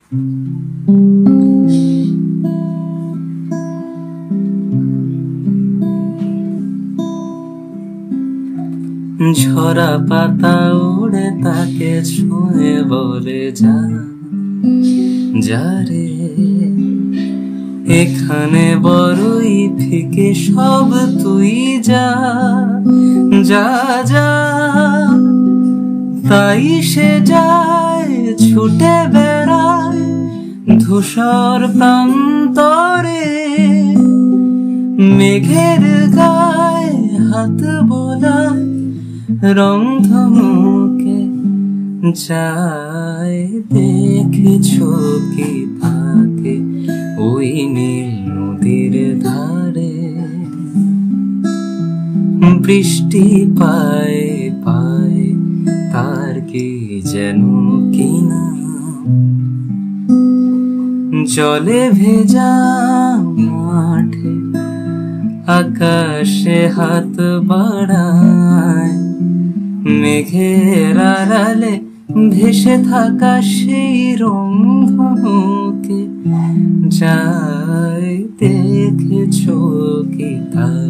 ঝরা পাতা উড়ে তাকে ছুঁয়ে বলে যা যারে, এখানে বড়ই ফিকে সব তুই যা যা যা। তাই সে যায় ছুটে বেড়ায় ধূসর প্রান্তরে, মেঘের গায়ে হাত বোলায় রংধনুকে যায়। দেখেছো কি তাকে ওই নীল নদীর ধারে, বৃষ্টি পায় পায় তার কি যেন কিনা, জলে ভেজা মাঠে আকাশে হাত বাড়ায়, মেঘের আড়ালে ভেসে থাকা সেই রংধনুকে যায়। দেখেছো কি তার